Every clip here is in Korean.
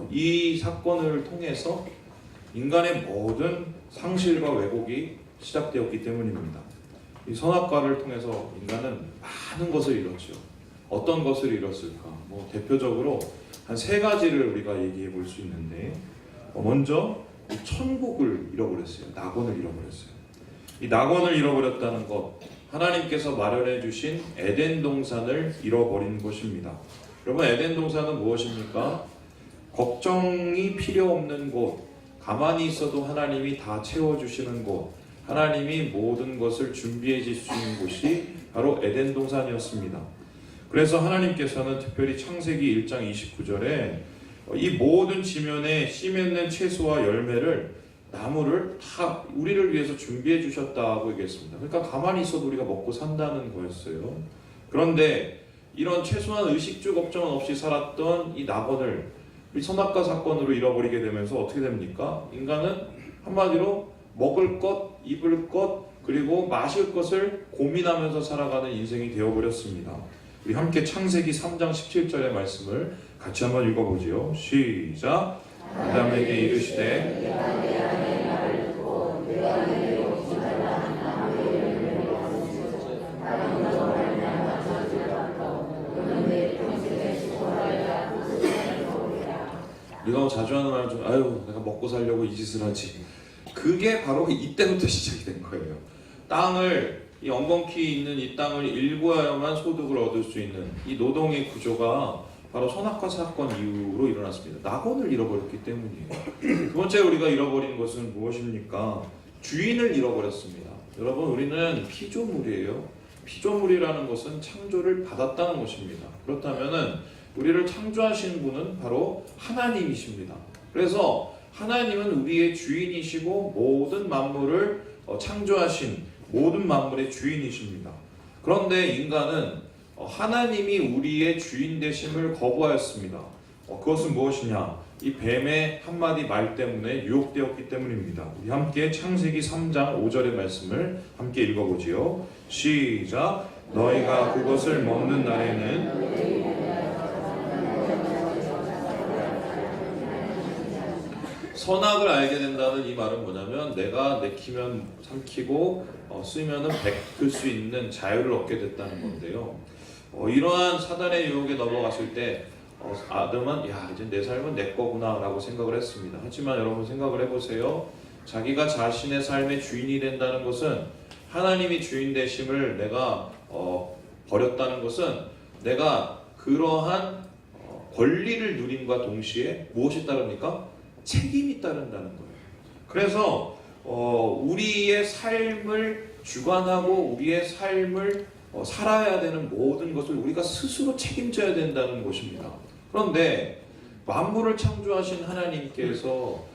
이 사건을 통해서 인간의 모든 상실과 왜곡이 시작되었기 때문입니다. 이 선악과를 통해서 인간은 많은 것을 잃었죠. 어떤 것을 잃었을까? 대표적으로 한 세 가지를 우리가 얘기해 볼 수 있는데, 먼저 이 천국을 잃어버렸어요. 낙원을 잃어버렸어요. 이 낙원을 잃어버렸다는 것, 하나님께서 마련해 주신 에덴 동산을 잃어버린 것입니다. 여러분, 에덴 동산은 무엇입니까? 걱정이 필요 없는 곳, 가만히 있어도 하나님이 다 채워주시는 곳, 하나님이 모든 것을 준비해 주시는 곳이 바로 에덴 동산이었습니다. 그래서 하나님께서는 특별히 창세기 1장 29절에 이 모든 지면에 씨 맺는 채소와 열매를, 나무를 다 우리를 위해서 준비해 주셨다고 얘기했습니다. 그러니까 가만히 있어도 우리가 먹고 산다는 거였어요. 그런데 이런 최소한 의식주 걱정 없이 살았던 이 낙원을 이 선악과 사건으로 잃어버리게 되면서 어떻게 됩니까? 인간은 한마디로 먹을 것, 입을 것, 그리고 마실 것을 고민하면서 살아가는 인생이 되어버렸습니다. 우리 함께 창세기 3장 17절의 말씀을 같이 한번 읽어보지요. 시작. 아담에게 이르시되 우리가 자주 하는 말 중, 아유 내가 먹고 살려고 이 짓을 하지. 그게 바로 이때부터 시작이 된 거예요. 이 엉겅퀴 있는 이 땅을 일구어야만 소득을 얻을 수 있는 이 노동의 구조가 바로 선악과 사건 이후로 일어났습니다. 낙원을 잃어버렸기 때문이에요. 두 번째 우리가 잃어버린 것은 무엇입니까? 주인을 잃어버렸습니다. 여러분, 우리는 피조물이에요. 피조물이라는 것은 창조를 받았다는 것입니다. 그렇다면은 우리를 창조하신 분은 바로 하나님이십니다. 그래서 하나님은 우리의 주인이시고 모든 만물을 창조하신 모든 만물의 주인이십니다. 그런데 인간은 하나님이 우리의 주인 되심을 거부하였습니다. 그것은 무엇이냐? 이 뱀의 한마디 말 때문에 유혹되었기 때문입니다. 우리 함께 창세기 3장 5절의 말씀을 함께 읽어보지요. 시작. 너희가 그것을 먹는 날에는 선악을 알게 된다는 이 말은 뭐냐면, 내가 내키면 삼키고 쓰면은 뱉을 수 있는 자유를 얻게 됐다는 건데요. 이러한 사단의 유혹에 넘어갔을 때 아담은 이제 내 삶은 내 거구나 라고 생각을 했습니다. 하지만 여러분 생각을 해보세요. 자기가 자신의 삶의 주인이 된다는 것은, 하나님이 주인 되심을 내가 버렸다는 것은, 내가 그러한 권리를 누림과 동시에 무엇이 따릅니까? 책임이 따른다는 거예요. 그래서 우리의 삶을 주관하고 우리의 삶을 살아야 되는 모든 것을 우리가 스스로 책임져야 된다는 것입니다. 그런데 만물을 창조하신 하나님께서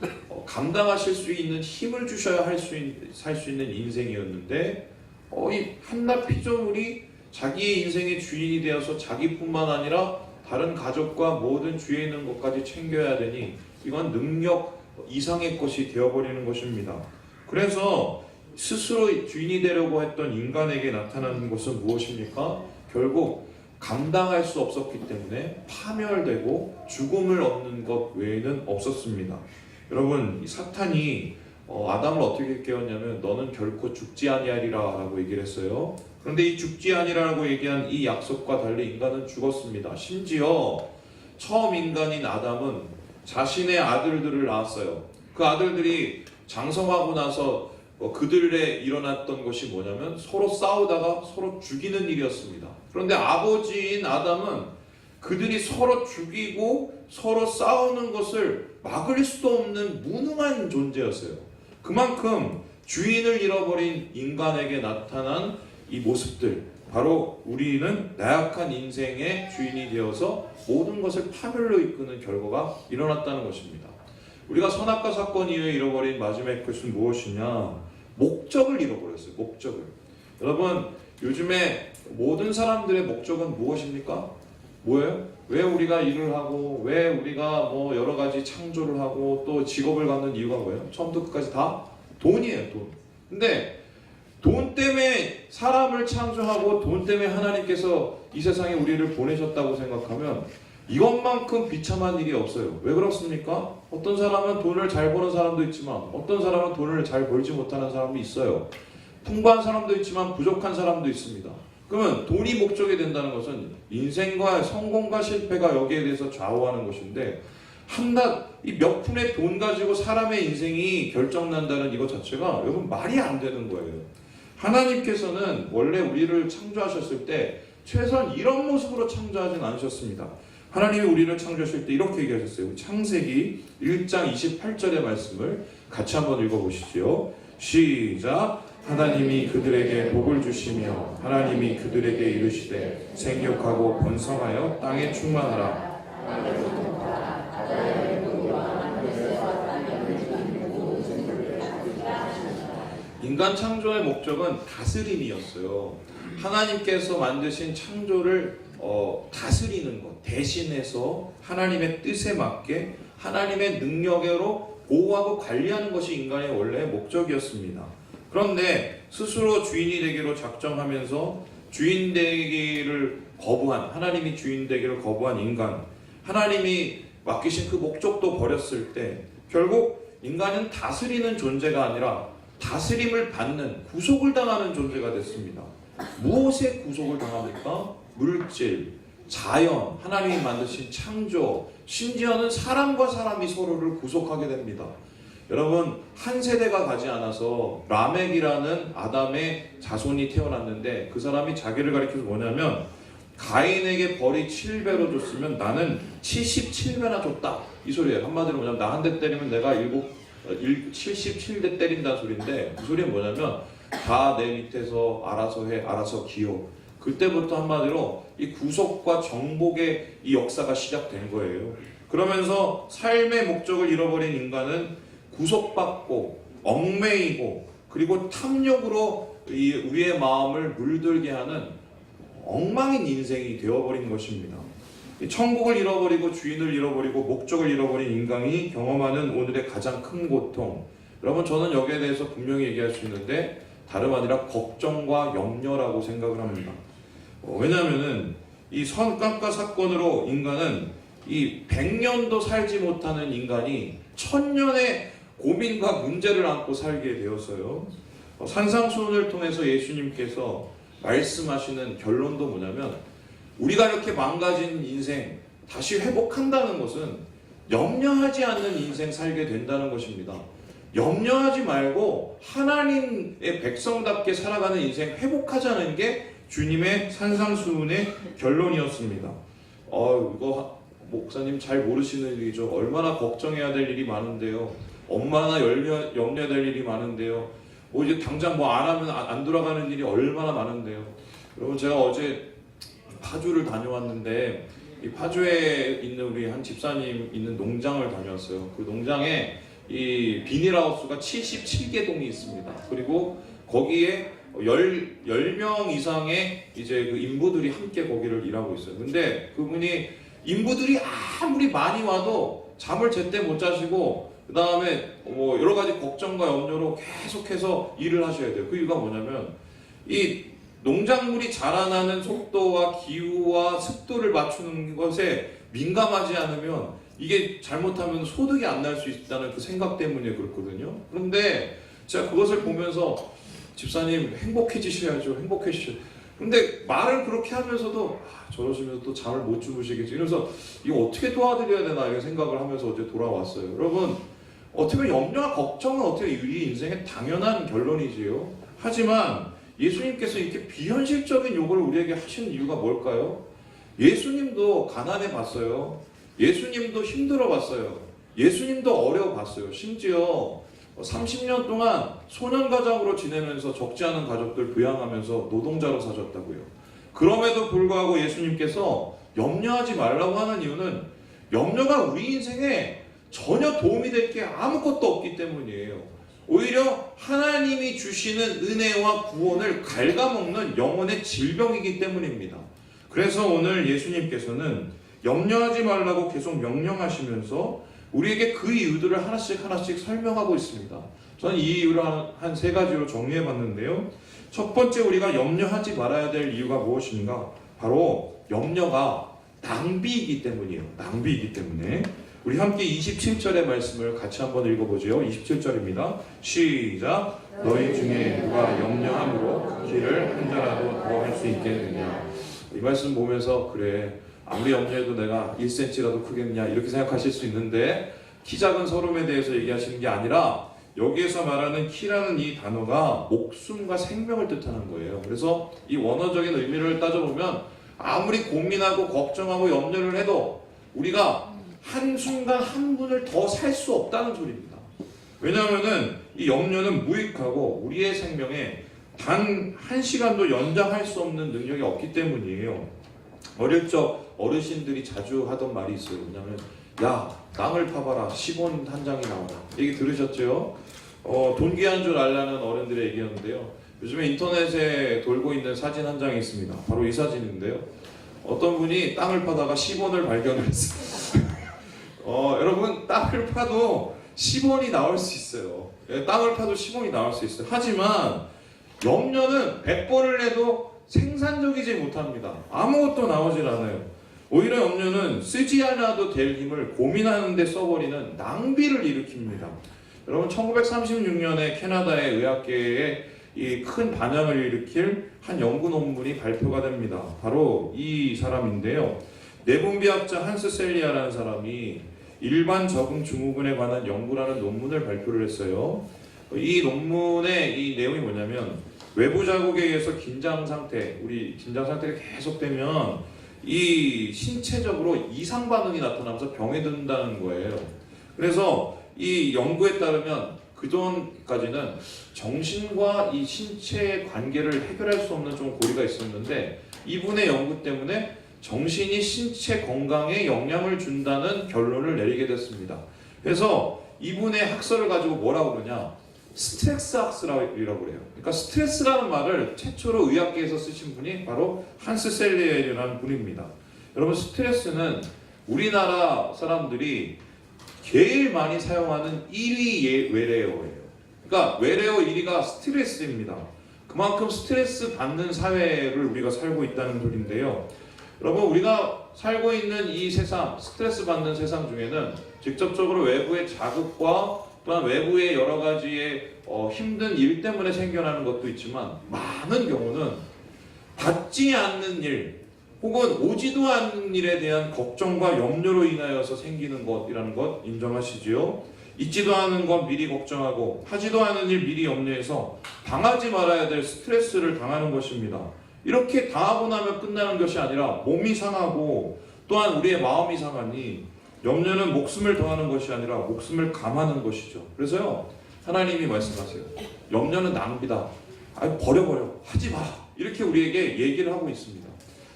감당하실 수 있는 힘을 주셔야 살 수 있는 인생이었는데, 이 한낱 피조물이 자기의 인생의 주인이 되어서 자기뿐만 아니라 다른 가족과 모든 주위에 있는 것까지 챙겨야 되니, 이건 능력 이상의 것이 되어버리는 것입니다. 그래서 스스로 주인이 되려고 했던 인간에게 나타나는 것은 무엇입니까? 결국 감당할 수 없었기 때문에 파멸되고 죽음을 얻는 것 외에는 없었습니다. 여러분, 이 사탄이 아담을 어떻게 깨웠냐면, 너는 결코 죽지 아니하리라 라고 얘기를 했어요. 그런데 이 죽지 아니라고 얘기한 이 약속과 달리 인간은 죽었습니다. 심지어 처음 인간인 아담은 자신의 아들들을 낳았어요. 그 아들들이 장성하고 나서 그들에 일어났던 것이 뭐냐면, 서로 싸우다가 서로 죽이는 일이었습니다. 그런데 아버지인 아담은 그들이 서로 죽이고 서로 싸우는 것을 막을 수도 없는 무능한 존재였어요. 그만큼 주인을 잃어버린 인간에게 나타난 이 모습들, 바로 우리는 나약한 인생의 주인이 되어서 모든 것을 파멸로 이끄는 결과가 일어났다는 것입니다. 우리가 선악과 사건 이후에 잃어버린 마지막 것은 무엇이냐? 목적을 잃어버렸어요. 목적을. 여러분, 요즘에 모든 사람들의 목적은 무엇입니까? 뭐예요? 왜 우리가 일을 하고, 왜 우리가 여러 가지 창조를 하고 또 직업을 갖는 이유가 뭐예요? 처음부터 끝까지 다 돈이에요. 돈. 근데 돈 때문에 사람을 창조하고 돈 때문에 하나님께서 이 세상에 우리를 보내셨다고 생각하면, 이것만큼 비참한 일이 없어요. 왜 그렇습니까? 어떤 사람은 돈을 잘 버는 사람도 있지만 어떤 사람은 돈을 잘 벌지 못하는 사람도 있어요. 풍부한 사람도 있지만 부족한 사람도 있습니다. 그러면 돈이 목적이 된다는 것은 인생과 성공과 실패가 여기에 대해서 좌우하는 것인데, 한낱 이 몇 푼의 돈 가지고 사람의 인생이 결정난다는 이것 자체가 여러분 말이 안 되는 거예요. 하나님께서는 원래 우리를 창조하셨을 때 최소한 이런 모습으로 창조하진 않으셨습니다. 하나님이 우리를 창조하실 때 이렇게 얘기하셨어요. 창세기 1장 28절의 말씀을 같이 한번 읽어보시죠. 시작. 하나님이 그들에게 복을 주시며 하나님이 그들에게 이르시되 생육하고 번성하여 땅에 충만하라. 인간 창조의 목적은 다스림이었어요. 하나님께서 만드신 창조를 다스리는 것, 대신해서 하나님의 뜻에 맞게 하나님의 능력으로 보호하고 관리하는 것이 인간의 원래 목적이었습니다. 그런데 스스로 주인이 되기로 작정하면서 주인 되기를 거부한, 하나님이 주인 되기를 거부한 인간, 하나님이 맡기신 그 목적도 버렸을 때 결국 인간은 다스리는 존재가 아니라 다스림을 받는, 구속을 당하는 존재가 됐습니다. 무엇에 구속을 당합니까? 물질, 자연, 하나님이 만드신 창조, 심지어는 사람과 사람이 서로를 구속하게 됩니다. 여러분, 한 세대가 가지 않아서 라멕이라는 아담의 자손이 태어났는데, 그 사람이 자기를 가리켜서 뭐냐면 가인에게 벌이 7배로 줬으면 나는 77배나 줬다, 이 소리예요. 한마디로 뭐냐면 나 한 대 때리면 내가 77대 때린다는 소리인데, 그 소리는 뭐냐면 다 내 밑에서 알아서 해, 알아서 기어. 그때부터 한마디로 이 구속과 정복의 이 역사가 시작된 거예요. 그러면서 삶의 목적을 잃어버린 인간은 구속받고 얽매이고 그리고 탐욕으로 우리의 마음을 물들게 하는 엉망인 인생이 되어버린 것입니다. 천국을 잃어버리고 주인을 잃어버리고 목적을 잃어버린 인간이 경험하는 오늘의 가장 큰 고통, 여러분, 저는 여기에 대해서 분명히 얘기할 수 있는데 다름 아니라 걱정과 염려라고 생각을 합니다. 왜냐하면은 이 선악과 사건으로 인간은 이 100년도 살지 못하는 인간이 1000년의 고민과 문제를 안고 살게 되었어요. 산상수훈을 통해서 예수님께서 말씀하시는 결론도 뭐냐면, 우리가 이렇게 망가진 인생 다시 회복한다는 것은 염려하지 않는 인생 살게 된다는 것입니다. 염려하지 말고 하나님의 백성답게 살아가는 인생 회복하자는 게 주님의 산상수훈의 결론이었습니다. 이거 목사님 잘 모르시는 일이죠. 얼마나 걱정해야 될 일이 많은데요. 얼마나 염려해야 될 일이 많은데요. 이제 당장 안 하면 안 돌아가는 일이 얼마나 많은데요. 여러분, 제가 어제 파주를 다녀왔는데, 이 파주에 있는 우리 한 집사님 있는 농장을 다녀왔어요. 그 농장에 이 비닐하우스가 77개 동이 있습니다. 그리고 거기에 10명 이상의 이제 그 인부들이 함께 거기를 일하고 있어요. 근데 그분이 인부들이 아무리 많이 와도 잠을 제때 못 자시고, 그 다음에 여러 가지 걱정과 염려로 계속해서 일을 하셔야 돼요. 그 이유가 뭐냐면, 이 농작물이 자라나는 속도와 기후와 습도를 맞추는 것에 민감하지 않으면 이게 잘못하면 소득이 안 날 수 있다는 그 생각 때문에 그렇거든요. 그런데 제가 그것을 보면서 집사님 행복해지셔야죠. 행복해지셔. 근데 말을 그렇게 하면서도 저러시면서 또 잠을 못 주무시겠지. 그래서 이거 어떻게 도와드려야 되나 이런 생각을 하면서 어제 돌아왔어요. 여러분, 어떻게 보면 염려와 걱정은 어떻게 우리 인생의 당연한 결론이지요. 하지만 예수님께서 이렇게 비현실적인 요구를 우리에게 하시는 이유가 뭘까요? 예수님도 가난해 봤어요. 예수님도 힘들어 봤어요. 예수님도 어려워 봤어요. 심지어 30년 동안 소년가장으로 지내면서 적지 않은 가족들 부양하면서 노동자로 사셨다고요. 그럼에도 불구하고 예수님께서 염려하지 말라고 하는 이유는 염려가 우리 인생에 전혀 도움이 될 게 아무것도 없기 때문이에요. 오히려 하나님이 주시는 은혜와 구원을 갉아먹는 영혼의 질병이기 때문입니다. 그래서 오늘 예수님께서는 염려하지 말라고 계속 명령하시면서 우리에게 그 이유들을 하나씩 설명하고 있습니다. 저는 이 이유를 한 3가지로 정리해 봤는데요. 첫 번째, 우리가 염려하지 말아야 될 이유가 무엇인가? 바로 염려가 낭비이기 때문이에요. 낭비이기 때문에. 우리 함께 27절의 말씀을 같이 한번 읽어보죠. 27절입니다. 시작. 너희 중에 누가 염려함으로 길을 한 자라도 더 할 수 있겠느냐. 이 말씀 보면서 그래 아무리 염려해도 내가 1cm라도 크겠냐 이렇게 생각하실 수 있는데 키 작은 서름에 대해서 얘기하시는 게 아니라 여기에서 말하는 키라는 이 단어가 목숨과 생명을 뜻하는 거예요. 그래서 이 원어적인 의미를 따져보면 아무리 고민하고 걱정하고 염려를 해도 우리가 한순간 한 분을 더 살 수 없다는 소리입니다. 왜냐하면은 이 염려는 무익하고 우리의 생명에 단 한 시간도 연장할 수 없는 능력이 없기 때문이에요. 어릴 적 어르신들이 자주 하던 말이 있어요. 뭐냐면 야 땅을 파봐라 10원 한 장이 나오라. 얘기 들으셨죠? 돈 귀한 줄 알라는 어른들의 얘기였는데요. 요즘에 인터넷에 돌고 있는 사진 한 장이 있습니다. 바로 이 사진인데요. 어떤 분이 땅을 파다가 10원을 발견했어요. 여러분 땅을 파도 10원이 나올 수 있어요. 땅을 파도 10원이 나올 수 있어요. 하지만 염려는 100번을 해도 생산적이지 못합니다. 아무것도 나오질 않아요. 오히려 염려는 쓰지 않아도 될 힘을 고민하는 데 써버리는 낭비를 일으킵니다. 여러분 1936년에 캐나다의 의학계에 이 큰 반향을 일으킬 한 연구 논문이 발표가 됩니다. 바로 이 사람인데요. 내분비학자 한스 셀리아라는 사람이 일반 적응 증후군에 관한 연구라는 논문을 발표를 했어요. 이 논문의 이 내용이 뭐냐면 외부 자극에 의해서 긴장 상태가 계속되면 이 신체적으로 이상 반응이 나타나면서 병에 든다는 거예요. 그래서 이 연구에 따르면 그전까지는 정신과 이 신체의 관계를 해결할 수 없는 좀 고리가 있었는데 이분의 연구 때문에 정신이 신체 건강에 영향을 준다는 결론을 내리게 됐습니다. 그래서 이분의 학설을 가지고 뭐라고 그러냐? 스트레스 학설이라고 그래요. 그러니까 스트레스라는 말을 최초로 의학계에서 쓰신 분이 바로 한스 셀리에라는 분입니다. 여러분 스트레스는 우리나라 사람들이 제일 많이 사용하는 1위 외래어예요. 그러니까 외래어 1위가 스트레스입니다. 그만큼 스트레스 받는 사회를 우리가 살고 있다는 소리인데요. 여러분 우리가 살고 있는 이 세상, 스트레스 받는 세상 중에는 직접적으로 외부의 자극과 또한 외부의 여러 가지의 힘든 일 때문에 생겨나는 것도 있지만 많은 경우는 받지 않는 일 혹은 오지도 않는 일에 대한 걱정과 염려로 인하여서 생기는 것이라는 것 인정하시지요? 있지도 않은 것 미리 걱정하고 하지도 않은 일 미리 염려해서 당하지 말아야 될 스트레스를 당하는 것입니다. 이렇게 당하고 나면 끝나는 것이 아니라 몸이 상하고 또한 우리의 마음이 상하니 염려는 목숨을 더하는 것이 아니라 목숨을 감하는 것이죠. 그래서요 하나님이 말씀하세요. 염려는 낭비다. 버려 하지 마. 이렇게 우리에게 얘기를 하고 있습니다.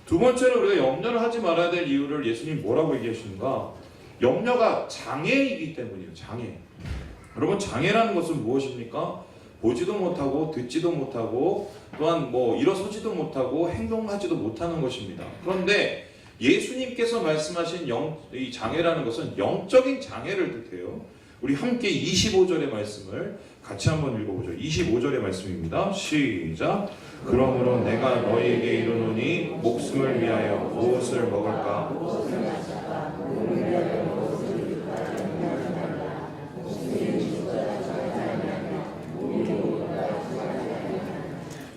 두 번째로 우리가 염려를 하지 말아야 될 이유를 예수님 뭐라고 얘기하시는가? 염려가 장애이기 때문이에요. 장애. 여러분 장애라는 것은 무엇입니까? 보지도 못하고 듣지도 못하고 또한 일어서지도 못하고 행동하지도 못하는 것입니다. 그런데 예수님께서 말씀하신 이 장애라는 것은 영적인 장애를 뜻해요. 우리 함께 25절의 말씀을 같이 한번 읽어보죠. 25절의 말씀입니다. 시작. 그러므로 내가 너희에게 이르노니 목숨을 위하여 무엇을 먹을까?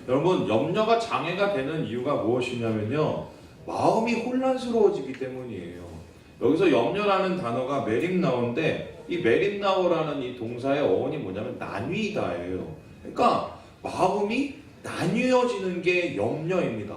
여러분 염려가 장애가 되는 이유가 무엇이냐면요. 마음이 혼란스러워지기 때문이에요. 여기서 염려라는 단어가 메림나오인데 이 메림나오라는 이 동사의 어원이 뭐냐면 나뉘다예요. 그러니까 마음이 나뉘어지는 게 염려입니다.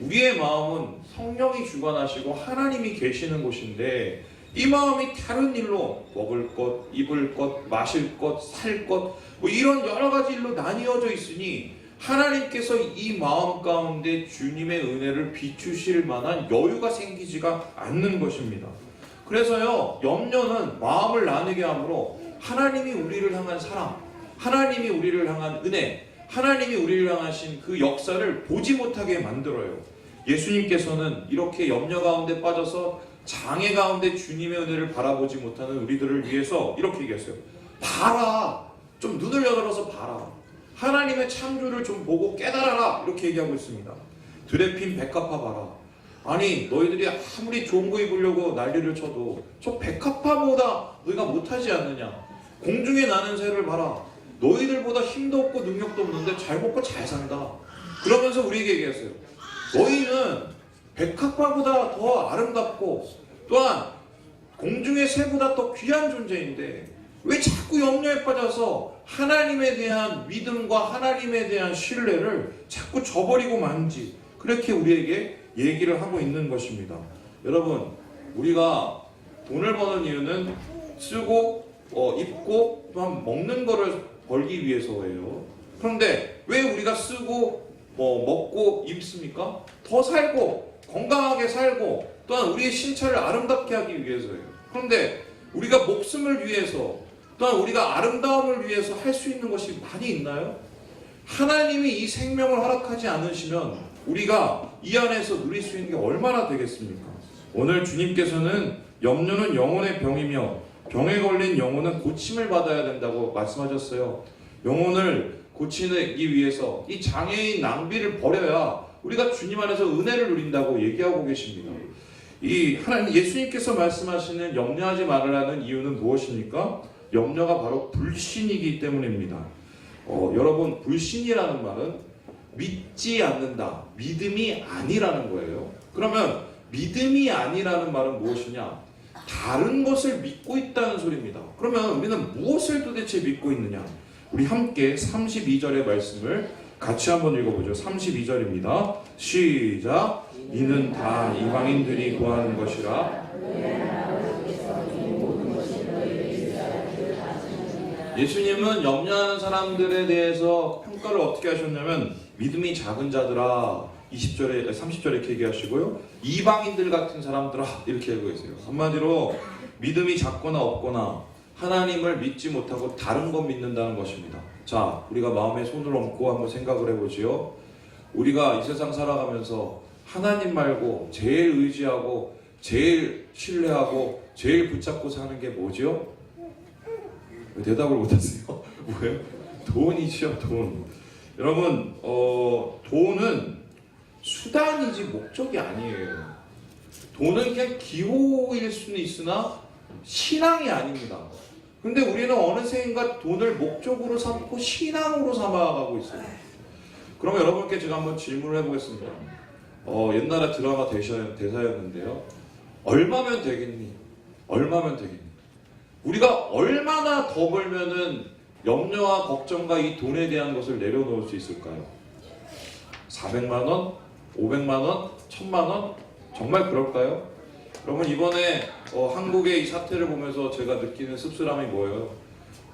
우리의 마음은 성령이 주관하시고 하나님이 계시는 곳인데 이 마음이 다른 일로 먹을 것, 입을 것, 마실 것, 살 것 이런 여러 가지 일로 나뉘어져 있으니 하나님께서 이 마음 가운데 주님의 은혜를 비추실 만한 여유가 생기지가 않는 것입니다. 그래서요 염려는 마음을 나누게 함으로 하나님이 우리를 향한 사랑, 하나님이 우리를 향한 은혜, 하나님이 우리를 향하신 그 역사를 보지 못하게 만들어요. 예수님께서는 이렇게 염려 가운데 빠져서 장애 가운데 주님의 은혜를 바라보지 못하는 우리들을 위해서 이렇게 얘기했어요. 봐라, 좀 눈을 열어서 봐라. 하나님의 창조를 좀 보고 깨달아라. 이렇게 얘기하고 있습니다. 드레핀 백합화 봐라. 아니 너희들이 아무리 좋은 거 입으려고 난리를 쳐도 저 백합화보다 너희가 못하지 않느냐. 공중에 나는 새를 봐라. 너희들보다 힘도 없고 능력도 없는데 잘 먹고 잘 산다. 그러면서 우리에게 얘기했어요. 너희는 백합화보다 더 아름답고 또한 공중의 새보다 더 귀한 존재인데 왜 자꾸 염려에 빠져서 하나님에 대한 믿음과 하나님에 대한 신뢰를 자꾸 저버리고 마는지 그렇게 우리에게 얘기를 하고 있는 것입니다. 여러분, 우리가 돈을 버는 이유는 쓰고 입고 또한 먹는 거를 벌기 위해서예요. 그런데 왜 우리가 쓰고 먹고 입습니까? 더 살고 건강하게 살고 또한 우리의 신체를 아름답게 하기 위해서예요. 그런데 우리가 목숨을 위해서 또한 우리가 아름다움을 위해서 할 수 있는 것이 많이 있나요? 하나님이 이 생명을 허락하지 않으시면 우리가 이 안에서 누릴 수 있는 게 얼마나 되겠습니까? 오늘 주님께서는 염려는 영혼의 병이며 병에 걸린 영혼은 고침을 받아야 된다고 말씀하셨어요. 영혼을 고치기 위해서 이 장애인 낭비를 버려야 우리가 주님 안에서 은혜를 누린다고 얘기하고 계십니다. 이 하나님 예수님께서 말씀하시는 염려하지 말으라는 이유는 무엇입니까? 염려가 바로 불신이기 때문입니다. 여러분, 불신이라는 말은 믿지 않는다, 믿음이 아니라는 거예요. 그러면 믿음이 아니라는 말은 무엇이냐? 다른 것을 믿고 있다는 소리입니다. 그러면 우리는 무엇을 도대체 믿고 있느냐? 우리 함께 32절의 말씀을 같이 한번 읽어보죠. 32절입니다. 시작. 이는 다 이방인들이 구하는 것이라. 예수님은 염려하는 사람들에 대해서 평가를 어떻게 하셨냐면 믿음이 작은 자들아 20절에 30절에 이렇게 얘기하시고요. 이방인들 같은 사람들아 이렇게 얘기하고 있어요. 한마디로 믿음이 작거나 없거나 하나님을 믿지 못하고 다른 것 믿는다는 것입니다. 자, 우리가 마음에 손을 얹고 한번 생각을 해보지요. 우리가 이 세상 살아가면서 하나님 말고 제일 의지하고 제일 신뢰하고 제일 붙잡고 사는 게 뭐죠? 왜 대답을 못하세요? 뭐예요? 돈이죠, 돈. 여러분, 돈은 수단이지 목적이 아니에요. 돈은 그냥 기호일 수는 있으나 신앙이 아닙니다. 근데 우리는 어느새인가 돈을 목적으로 삼고 신앙으로 삼아가고 있어요. 그럼 여러분께 제가 한번 질문을 해보겠습니다. 옛날에 드라마 대사였는데요. 얼마면 되겠니? 얼마면 되겠니? 우리가 얼마나 더 벌면은 염려와 걱정과 이 돈에 대한 것을 내려놓을 수 있을까요? 400만 원? 500만 원? 1000만 원? 정말 그럴까요? 여러분, 이번에 한국의 이 사태를 보면서 제가 느끼는 씁쓸함이 뭐예요?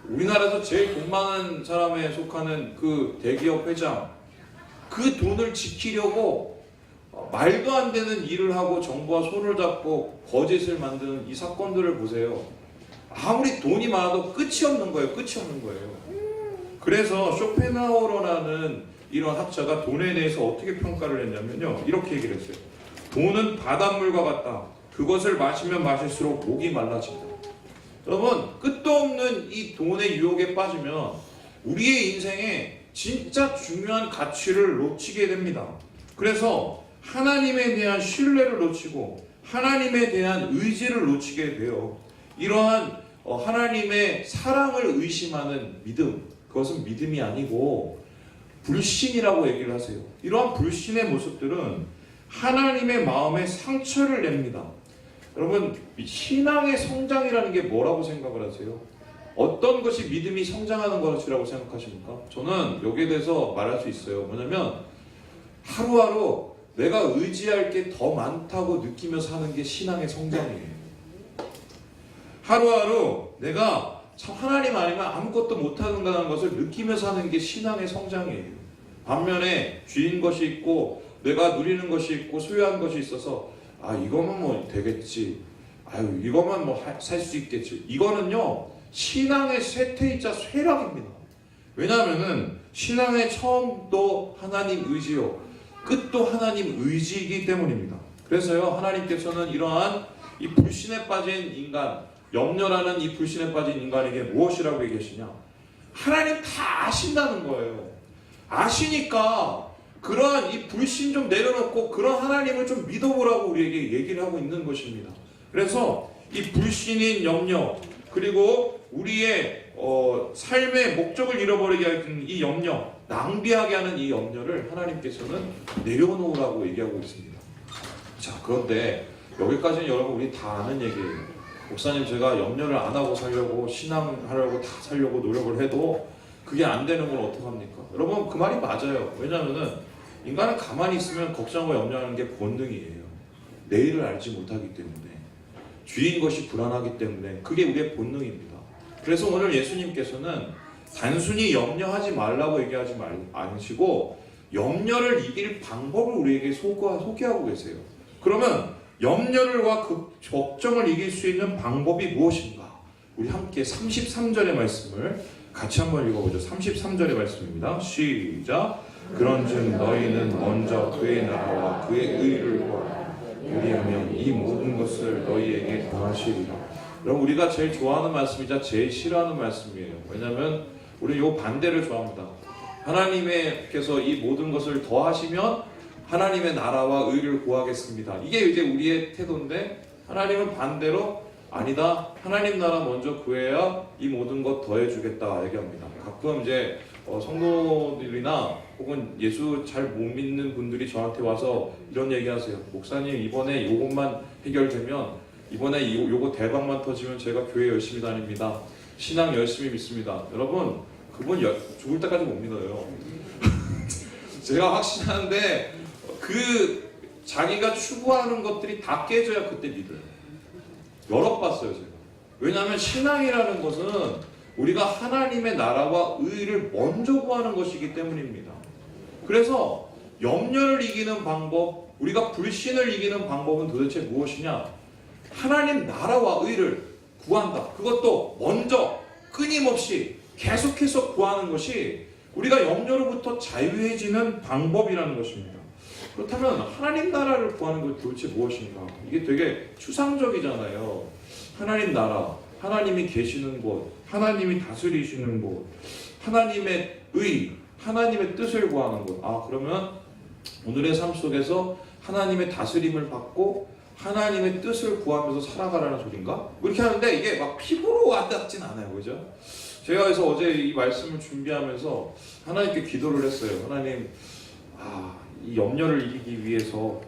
우리나라에서 제일 돈 많은 사람에 속하는 그 대기업 회장, 그 돈을 지키려고 말도 안 되는 일을 하고 정부와 손을 잡고 거짓을 만드는 이 사건들을 보세요. 아무리 돈이 많아도 끝이 없는 거예요. 끝이 없는 거예요. 그래서 쇼펜하우어라는 이런 학자가 돈에 대해서 어떻게 평가를 했냐면요. 이렇게 얘기를 했어요. 돈은 바닷물과 같다. 그것을 마시면 마실수록 목이 말라진다. 여러분, 끝도 없는 이 돈의 유혹에 빠지면 우리의 인생에 진짜 중요한 가치를 놓치게 됩니다. 그래서 하나님에 대한 신뢰를 놓치고 하나님에 대한 의지를 놓치게 돼요. 이러한 하나님의 사랑을 의심하는 믿음, 그것은 믿음이 아니고 불신이라고 얘기를 하세요. 이러한 불신의 모습들은 하나님의 마음에 상처를 냅니다. 여러분, 신앙의 성장이라는 게 뭐라고 생각을 하세요? 어떤 것이 믿음이 성장하는 것이라고 생각하십니까? 저는 여기에 대해서 말할 수 있어요. 뭐냐면 하루하루 내가 의지할 게 더 많다고 느끼며 사는 게 신앙의 성장이에요. 하루하루 내가 참 하나님 아니면 아무것도 못하는다는 것을 느끼며 사는 게 신앙의 성장이에요. 반면에 쥐인 것이 있고 내가 누리는 것이 있고 소유한 것이 있어서 이거만 뭐 되겠지, 이거만 뭐 살 수 있겠지, 이거는요 신앙의 쇠퇴이자 쇠락입니다. 왜냐하면은 신앙의 처음도 하나님 의지요 끝도 하나님 의지이기 때문입니다. 그래서요 하나님께서는 이러한 이 불신에 빠진 인간, 염려라는 이 불신에 빠진 인간에게 무엇이라고 얘기하시냐? 하나님 다 아신다는 거예요. 아시니까 그러한 이 불신 좀 내려놓고 그런 하나님을 좀 믿어보라고 우리에게 얘기를 하고 있는 것입니다. 그래서 이 불신인 염려, 그리고 우리의 삶의 목적을 잃어버리게 하는 이 염려, 낭비하게 하는 이 염려를 하나님께서는 내려놓으라고 얘기하고 있습니다. 자, 그런데 여기까지는 여러분 우리 다 아는 얘기예요. 목사님, 제가 염려를 안 하고 살려고, 신앙하려고 다 살려고 노력을 해도 그게 안 되는 건 어떡합니까? 여러분, 그 말이 맞아요. 왜냐하면 인간은 가만히 있으면 걱정하고 염려하는 게 본능이에요. 내일을 알지 못하기 때문에, 주인 것이 불안하기 때문에 그게 우리의 본능입니다. 그래서 오늘 예수님께서는 단순히 염려하지 말라고 얘기하지 않으시고 염려를 이길 방법을 우리에게 소개하고 계세요. 그러면 염려와 그 걱정을 이길 수 있는 방법이 무엇인가? 우리 함께 33절의 말씀을 같이 한번 읽어보죠. 33절의 말씀입니다. 시작. 그런즉 너희는 먼저 그의 나라와 그의 의를 구하라. 그리하면 이 모든 것을 너희에게 더하시리라. 여러분, 우리가 제일 좋아하는 말씀이자 제일 싫어하는 말씀이에요. 왜냐하면 우리 요 반대를 좋아합니다. 하나님께서 이 모든 것을 더하시면 하나님의 나라와 의를 구하겠습니다. 이게 이제 우리의 태도인데, 하나님은 반대로 아니다. 하나님 나라 먼저 구해야 이 모든 것 더해주겠다 얘기합니다. 가끔 이제 성도들이나 혹은 예수 잘 못 믿는 분들이 저한테 와서 이런 얘기하세요. 목사님, 이번에 요것만 해결되면, 이번에 요거 대박만 터지면 제가 교회 열심히 다닙니다. 신앙 열심히 믿습니다. 여러분, 그분 죽을 때까지 못 믿어요. 제가 확신하는데 그 자기가 추구하는 것들이 다 깨져야 그때 믿어요. 여러 봤어요, 제가. 왜냐하면 신앙이라는 것은 우리가 하나님의 나라와 의를 먼저 구하는 것이기 때문입니다. 그래서 염려를 이기는 방법, 우리가 불신을 이기는 방법은 도대체 무엇이냐? 하나님 나라와 의를 구한다. 그것도 먼저 끊임없이 계속해서 구하는 것이 우리가 염려로부터 자유해지는 방법이라는 것입니다. 그렇다면 하나님 나라를 구하는 것 도대체 무엇인가? 이게 되게 추상적이잖아요. 하나님 나라, 하나님이 계시는 곳, 하나님이 다스리시는 곳, 하나님의 의, 하나님의 뜻을 구하는 것. 아, 그러면 오늘의 삶 속에서 하나님의 다스림을 받고 하나님의 뜻을 구하면서 살아가라는 소린가? 이렇게 하는데 이게 막 피부로 와닿진 않아요. 그죠? 제가 그래서 어제 이 말씀을 준비하면서 하나님께 기도를 했어요. 하나님, 이 염려를 이기기 위해서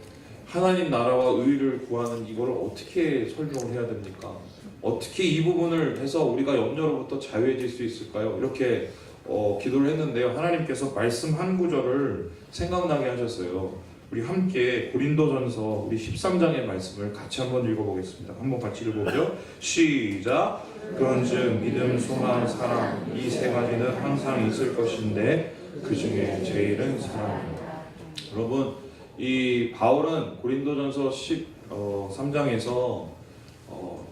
하나님 나라와 의를 구하는 이거를 어떻게 설명을 해야 됩니까? 어떻게 이 부분을 해서 우리가 염려로부터 자유해질 수 있을까요? 이렇게 기도를 했는데요. 하나님께서 말씀 한 구절을 생각나게 하셨어요. 우리 함께 고린도전서 우리 13장의 말씀을 같이 한번 읽어보겠습니다. 한번 같이 읽어보죠. 시작. 그런즉 믿음, 소망, 사랑 이 세 가지는 항상 있을 것인데 그 중에 제일은 사랑입니다. 여러분, 이 바울은 고린도전서 13장에서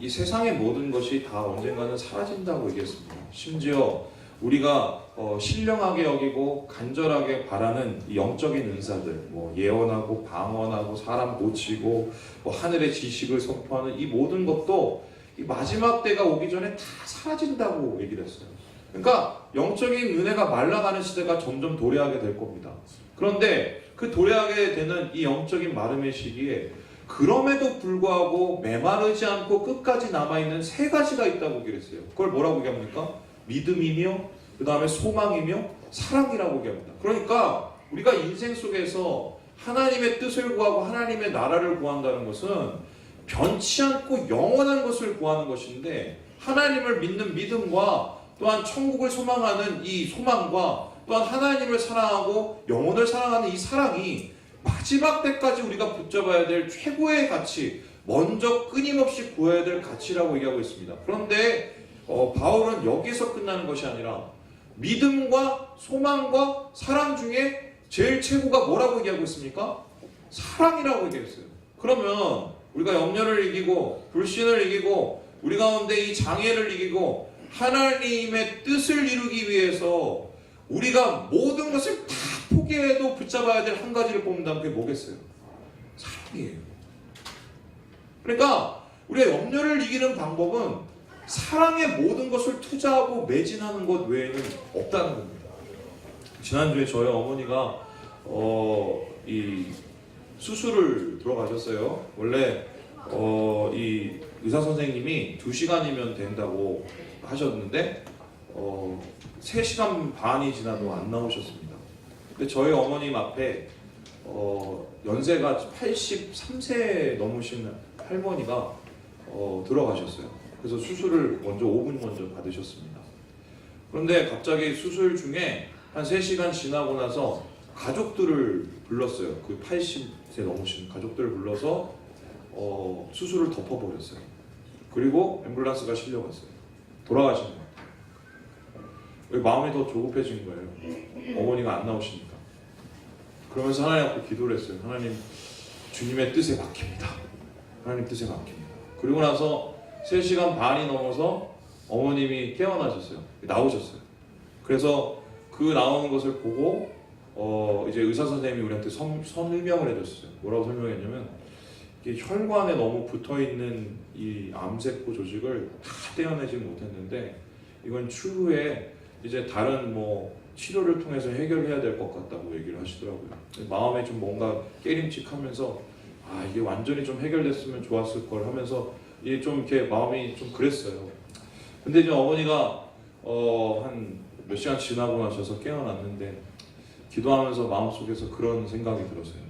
이 세상의 모든 것이 다 언젠가는 사라진다고 얘기했습니다. 심지어 우리가 신령하게 여기고 간절하게 바라는 이 영적인 은사들, 예언하고 방언하고 사람 고치고 하늘의 지식을 선포하는 이 모든 것도 이 마지막 때가 오기 전에 다 사라진다고 얘기를 했어요. 그러니까 영적인 은혜가 말라가는 시대가 점점 도래하게 될 겁니다. 그런데 그 도래하게 되는 이 영적인 마름의 시기에 그럼에도 불구하고 메마르지 않고 끝까지 남아있는 세 가지가 있다고 얘기를 했어요. 그걸 뭐라고 얘기합니까? 믿음이며, 그 다음에 소망이며, 사랑이라고 얘기합니다. 그러니까 우리가 인생 속에서 하나님의 뜻을 구하고 하나님의 나라를 구한다는 것은 변치 않고 영원한 것을 구하는 것인데, 하나님을 믿는 믿음과 또한 천국을 소망하는 이 소망과 또한 하나님을 사랑하고 영혼을 사랑하는 이 사랑이 마지막 때까지 우리가 붙잡아야 될 최고의 가치, 먼저 끊임없이 구해야 될 가치라고 얘기하고 있습니다. 그런데 바울은 여기서 끝나는 것이 아니라 믿음과 소망과 사랑 중에 제일 최고가 뭐라고 얘기하고 있습니까? 사랑이라고 얘기했어요. 그러면 우리가 염려를 이기고 불신을 이기고 우리 가운데 이 장애를 이기고 하나님의 뜻을 이루기 위해서 우리가 모든 것을 다 포기해도 붙잡아야 될 한 가지를 뽑는다면 그게 뭐겠어요? 사랑이에요. 그러니까 우리가 염려를 이기는 방법은 사랑에 모든 것을 투자하고 매진하는 것 외에는 없다는 겁니다. 지난주에 저희 어머니가 이 수술을 들어가셨어요. 원래 이 의사 선생님이 2시간이면 된다고 하셨는데 3시간 반이 지나도 안 나오셨습니다. 근데 저희 어머님 앞에 연세가 83세 넘으신 할머니가 들어가셨어요. 그래서 수술을 먼저 5분 먼저 받으셨습니다. 그런데 갑자기 수술 중에 한 3시간 지나고 나서 가족들을 불렀어요. 그 80세 넘으신 가족들을 불러서 수술을 덮어버렸어요. 그리고 앰뷸런스가 실려갔어요. 돌아가신 거예요. 마음이 더 조급해진 거예요. 어머니가 안 나오시니까. 그러면서 하나님 앞에 기도를 했어요. 하나님, 주님의 뜻에 맡깁니다. 하나님 뜻에 맡깁니다. 그리고 나서 3시간 반이 넘어서 어머님이 깨어나셨어요. 나오셨어요. 그래서 그 나오는 것을 보고 이제 의사 선생님이 우리한테 설명을 해줬어요. 뭐라고 설명했냐면, 이게 혈관에 너무 붙어있는 이 암세포 조직을 다 떼어내지 못했는데, 이건 추후에 이제 다른 치료를 통해서 해결해야 될 것 같다고 얘기를 하시더라고요. 마음에 좀 뭔가 깨림칙하면서 이게 완전히 좀 해결됐으면 좋았을 걸 하면서 이게 좀 이렇게 마음이 좀 그랬어요. 근데 이제 어머니가 한 몇 시간 지나고 나셔서 깨어났는데, 기도하면서 마음속에서 그런 생각이 들었어요.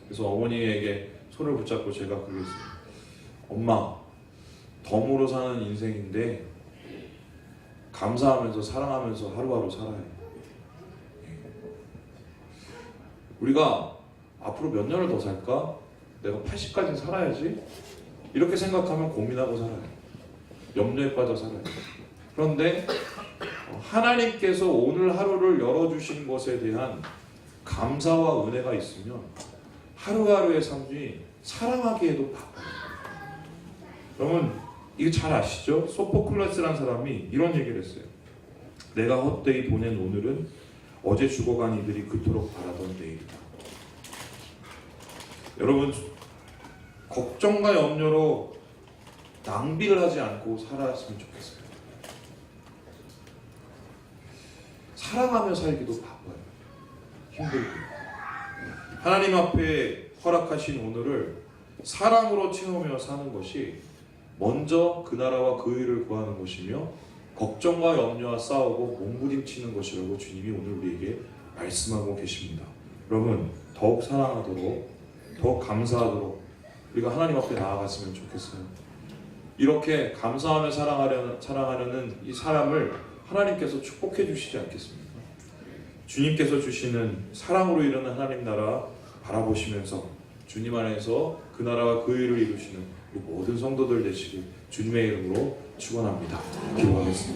그래서 어머니에게 손을 붙잡고 제가 그랬어요. 엄마, 덤으로 사는 인생인데 감사하면서 사랑하면서 하루하루 살아요. 우리가 앞으로 몇 년을 더 살까? 내가 80까지 살아야지? 이렇게 생각하면 고민하고 살아요. 염려에 빠져 살아요. 그런데 하나님께서 오늘 하루를 열어주신 것에 대한 감사와 은혜가 있으면 하루하루의 삶이 사랑하기에도 바빠요. 여러분, 이거 잘 아시죠? 소포클레스라는 사람이 이런 얘기를 했어요. 내가 헛되이 보낸 오늘은 어제 죽어간 이들이 그토록 바라던 내일이다. 여러분, 걱정과 염려로 낭비를 하지 않고 살았으면 좋겠어요. 사랑하며 살기도 바빠요. 힘들고. 하나님 앞에 허락하신 오늘을 사랑으로 채우며 사는 것이 먼저 그 나라와 그 의를 구하는 것이며, 걱정과 염려와 싸우고 몸부림치는 것이라고 주님이 오늘 우리에게 말씀하고 계십니다. 여러분, 더욱 사랑하도록, 더욱 감사하도록 우리가 하나님 앞에 나아갔으면 좋겠어요. 이렇게 감사하며 사랑하려는 이 사람을 하나님께서 축복해 주시지 않겠습니까? 주님께서 주시는 사랑으로 이루는 하나님 나라 바라보시면서 주님 안에서 그 나라와 그 의를 이루시는 모든 성도들 되시길 주님의 이름으로 축원합니다. 기도하겠습니다.